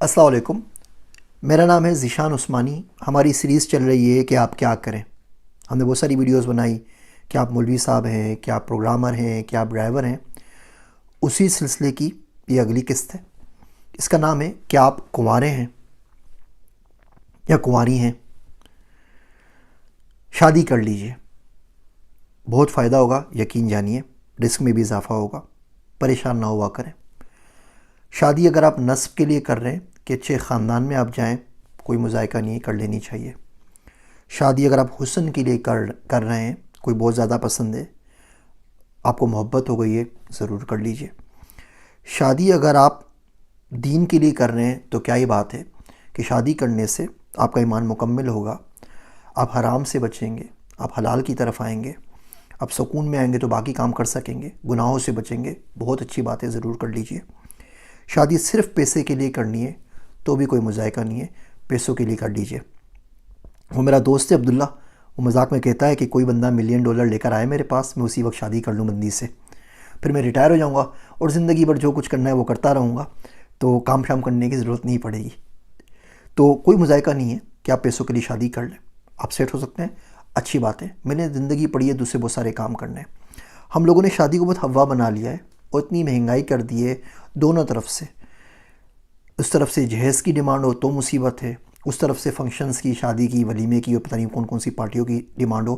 السلام علیکم، میرا نام ہے ذیشان عثمانی۔ ہماری سیریز چل رہی ہے کہ آپ کیا کریں۔ ہم نے بہت ساری ویڈیوز بنائی کہ آپ مولوی صاحب ہیں، کہ آپ پروگرامر ہیں، کہ آپ ڈرائیور ہیں۔ اسی سلسلے کی یہ اگلی قسط ہے۔ اس کا نام ہے کہ آپ کنوارے ہیں یا کنواری ہیں، شادی کر لیجئے، بہت فائدہ ہوگا، یقین جانیے، رزق میں بھی اضافہ ہوگا، پریشان نہ ہوا کریں۔ شادی اگر آپ نسب کے لیے کر رہے ہیں کہ اچھے خاندان میں آپ جائیں، کوئی مذائقہ نہیں، کر لینی چاہیے۔ شادی اگر آپ حسن کے لیے کر رہے ہیں، کوئی بہت زیادہ پسند ہے، آپ کو محبت ہو گئی ہے، ضرور کر لیجئے۔ شادی اگر آپ دین کے لیے کر رہے ہیں تو کیا ہی بات ہے کہ شادی کرنے سے آپ کا ایمان مکمل ہوگا، آپ حرام سے بچیں گے، آپ حلال کی طرف آئیں گے، آپ سکون میں آئیں گے تو باقی کام کر سکیں گے، گناہوں سے بچیں گے، بہت اچھی بات ہے، ضرور کر لیجئے۔ شادی صرف پیسے کے لیے کرنی ہے تو بھی کوئی مذائقہ نہیں ہے، پیسوں کے لیے کر لیجئے۔ وہ میرا دوست ہے عبداللہ، وہ مذاق میں کہتا ہے کہ کوئی بندہ $1,000,000 لے کر آئے میرے پاس، میں اسی وقت شادی کر لوں بندی سے، پھر میں ریٹائر ہو جاؤں گا اور زندگی بھر جو کچھ کرنا ہے وہ کرتا رہوں گا، تو کام شام کرنے کی ضرورت نہیں پڑے گی۔ تو کوئی مذائقہ نہیں ہے کہ آپ پیسوں کے لیے شادی کر لیں، آپ سیٹ ہو سکتے ہیں، اچھی بات ہے۔ میں نے زندگی پڑھی ہے، دوسرے بہت سارے کام کرنے ہیں۔ ہم لوگوں نے شادی کو بہت ہوا بنا لیا ہے اور اتنی مہنگائی کر دی ہے دونوں طرف سے۔ اس طرف سے جہیز کی ڈیمانڈ ہو تو مصیبت ہے، اس طرف سے فنکشنز کی، شادی کی، ولیمے کی اور پتہ نہیں کون کون سی پارٹیوں کی ڈیمانڈ ہو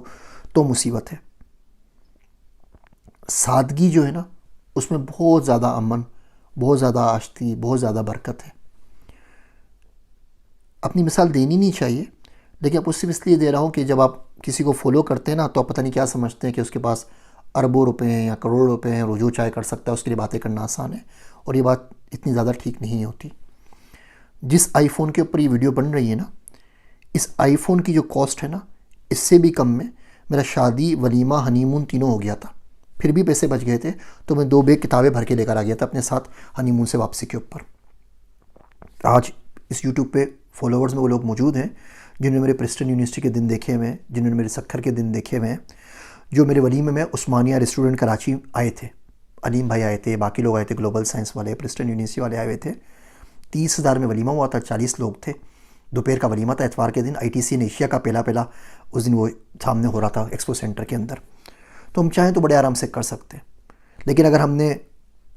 تو مصیبت ہے۔ سادگی جو ہے نا، اس میں بہت زیادہ امن، بہت زیادہ آشتی، بہت زیادہ برکت ہے۔ اپنی مثال دینی نہیں چاہیے، لیکن اب صرف اس لیے دے رہا ہوں کہ جب آپ کسی کو فالو کرتے ہیں نا تو آپ پتہ نہیں کیا سمجھتے ہیں کہ اس کے پاس اربوں روپے ہیں یا کروڑ روپے ہیں، وہ جو چاہے کر سکتا ہے، اس کے لیے باتیں کرنا آسان ہے، اور یہ بات اتنی زیادہ ٹھیک نہیں ہوتی۔ جس آئی فون کے اوپر یہ ویڈیو بن رہی ہے نا، اس آئی فون کی جو کاسٹ ہے نا، اس سے بھی کم میں میرا شادی، ولیمہ، ہنی مون تینوں ہو گیا تھا، پھر بھی پیسے بچ گئے تھے، تو میں 2 بیگ کتابیں بھر کے لے کر آ گیا تھا اپنے ساتھ ہنی مون سے واپسی کے اوپر۔ آج اس یوٹیوب پہ فالوورز میں وہ لوگ موجود ہیں جنہوں نے میرے پرسٹن یونیورسٹی کے دن دیکھے ہوئے ہیں، جنہوں نے میرے سکھر کے دن دیکھے ہوئے ہیں، جو میرے ولیمے میں عثمانیہ ریسٹورنٹ کراچی آئے تھے، علیم بھائی آئے تھے، باقی لوگ آئے تھے، گلوبل سائنس والے، پرسٹن یونیورسٹی والے آئے ہوئے تھے۔ 30,000 میں ولیمہ ہوا تھا، 40 لوگ تھے، دوپہر کا ولیمہ تھا، اتوار کے دن آئی ٹی سی ایشیا کا پہلا اس دن وہ سامنے ہو رہا تھا ایکسپو سینٹر کے اندر۔ تو ہم چاہیں تو بڑے آرام سے کر سکتے ہیں، لیکن اگر ہم نے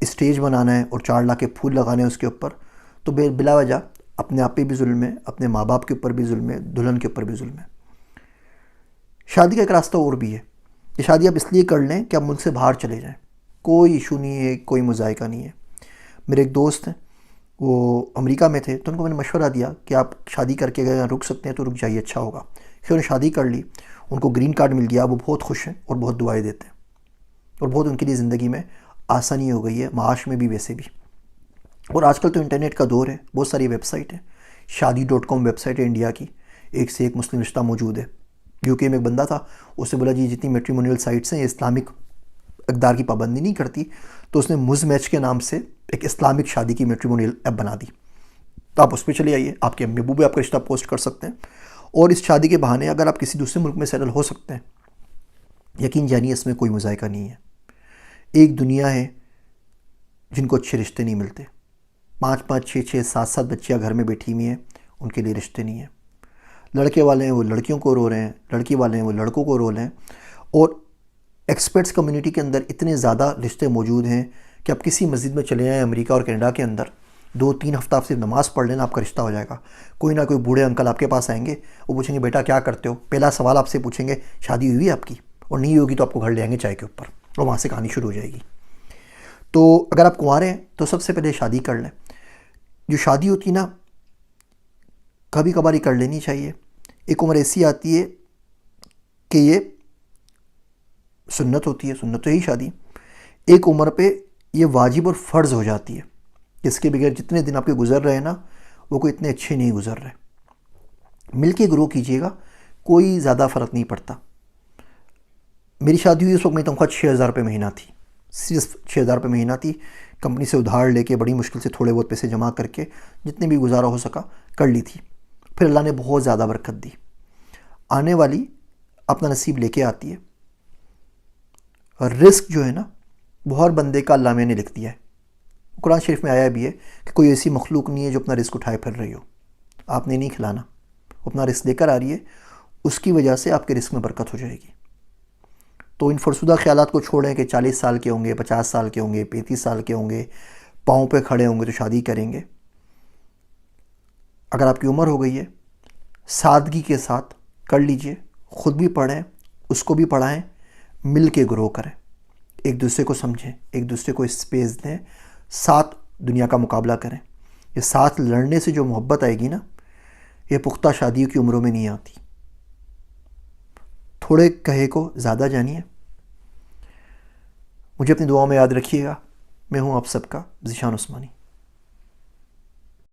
اسٹیج بنانا ہے اور 4 لاکھ کے پھول لگانے ہیں اس کے اوپر، تو بلا وجہ اپنے آپ پہ بھی ظلم ہے، اپنے ماں باپ کے اوپر بھی ظلم ہے، دلہن کے اوپر بھی ظلم ہے۔ شادی کا ایک راستہ اور بھی ہے، یہ شادی آپ اس لیے کر لیں کہ آپ ملک سے باہر چلے جائیں، کوئی ایشو نہیں ہے، کوئی مذائقہ نہیں ہے۔ میرے ایک دوست ہیں، وہ امریکہ میں تھے، تو ان کو میں نے مشورہ دیا کہ آپ شادی کر کے اگر رک سکتے ہیں تو رک جائیے، اچھا ہوگا۔ پھر انہوں نے شادی کر لی، ان کو گرین کارڈ مل گیا، وہ بہت خوش ہیں اور بہت دعائیں دیتے ہیں، اور بہت ان کے لیے زندگی میں آسانی ہو گئی ہے، معاش میں بھی، ویسے بھی۔ اور آج کل تو انٹرنیٹ کا دور ہے، بہت ساری ویب سائٹ ہیں، شادی.com ویب سائٹ ہے انڈیا کی، ایک سے ایک مسلم رشتہ موجود ہے۔ UK میں ایک بندہ تھا، اس نے بولا جی جتنی میٹریمونیل سائٹس ہیں یہ اسلامک اقدار کی پابندی نہیں کرتی، تو اس نے مز میچ کے نام سے ایک اسلامک شادی کی میٹریمونیل ایپ بنا دی۔ تو آپ اس پہ چلے آئیے، آپ کے امی ابو بھی آپ کا رشتہ پوسٹ کر سکتے ہیں، اور اس شادی کے بہانے اگر آپ کسی دوسرے ملک میں سیٹل ہو سکتے ہیں، یقین جانیے اس میں کوئی مذائقہ نہیں ہے۔ ایک دنیا ہے جن کو اچھے رشتے نہیں ملتے، 5 6 7 بچیاں گھر میں بیٹھی ہوئی ہیں، ان کے لیے رشتے نہیں ہیں۔ لڑکے والے ہیں وہ لڑکیوں کو رو رہے ہیں، لڑکی والے ہیں وہ لڑکوں کو رو رہے ہیں، اور ایکسپرٹس کمیونٹی کے اندر اتنے زیادہ رشتے موجود ہیں کہ آپ کسی مسجد میں چلے جائیں امریکہ اور کینیڈا کے اندر، 2 3 ہفتہ آپ صرف نماز پڑھ لینا، آپ کا رشتہ ہو جائے گا۔ کوئی نہ کوئی بوڑھے انکل آپ کے پاس آئیں گے، وہ پوچھیں گے بیٹا کیا کرتے ہو، پہلا سوال آپ سے پوچھیں گے شادی ہوئی ہے آپ کی، اور نہیں ہوگی تو آپ کو گھر لے آئیں گے چائے کے اوپر، اور وہاں سے کہانی شروع ہو جائے گی۔ تو اگر آپ کنوارے ہیں تو سب سے پہلے شادی کر لیں۔ جو شادی ہوتی نا، کبھی کبھار ہی کر لینی چاہیے۔ ایک عمر ایسی آتی ہے کہ یہ سنت ہوتی ہے، سنت تو ہی شادی، ایک عمر پہ یہ واجب اور فرض ہو جاتی ہے، جس کے بغیر جتنے دن آپ کے گزر رہے ہیں نا، وہ کوئی اتنے اچھے نہیں گزر رہے۔ مل کے گرو کیجیے گا، کوئی زیادہ فرق نہیں پڑتا۔ میری شادی ہوئی اس وقت میری تنخواہ 6,000 روپے مہینہ تھی، صرف 6,000 روپے مہینہ تھی، کمپنی سے ادھار لے کے بڑی مشکل سے تھوڑے بہت پیسے جمع کر کے جتنے بھی گزارا ہو سکا کر لی تھی۔ پھر اللہ نے بہت زیادہ برکت دی۔ آنے والی اپنا نصیب لے کے آتی ہے، اور رزق جو ہے نا وہ ہر بندے کا اللہ میں نے لکھ دیا ہے، قرآن شریف میں آیا بھی ہے کہ کوئی ایسی مخلوق نہیں ہے جو اپنا رزق اٹھائے پھر رہی ہو، آپ نے نہیں کھلانا، وہ اپنا رزق لے کر آ رہی ہے، اس کی وجہ سے آپ کے رزق میں برکت ہو جائے گی۔ تو ان فرسودہ خیالات کو چھوڑیں کہ 40 سال کے ہوں گے، 50 سال کے ہوں گے، 35 سال کے ہوں گے، پاؤں پہ کھڑے ہوں گے تو شادی کریں گے۔ اگر آپ کی عمر ہو گئی ہے، سادگی کے ساتھ کر لیجئے، خود بھی پڑھیں، اس کو بھی پڑھائیں، مل کے گرو کریں، ایک دوسرے کو سمجھیں، ایک دوسرے کو اسپیس دیں، ساتھ دنیا کا مقابلہ کریں۔ یہ ساتھ لڑنے سے جو محبت آئے گی نا، یہ پختہ شادیوں کی عمروں میں نہیں آتی۔ تھوڑے کہے کو زیادہ جانیے۔ مجھے اپنی دعاؤں میں یاد رکھیے گا۔ میں ہوں آپ سب کا ذیشان عثمانی۔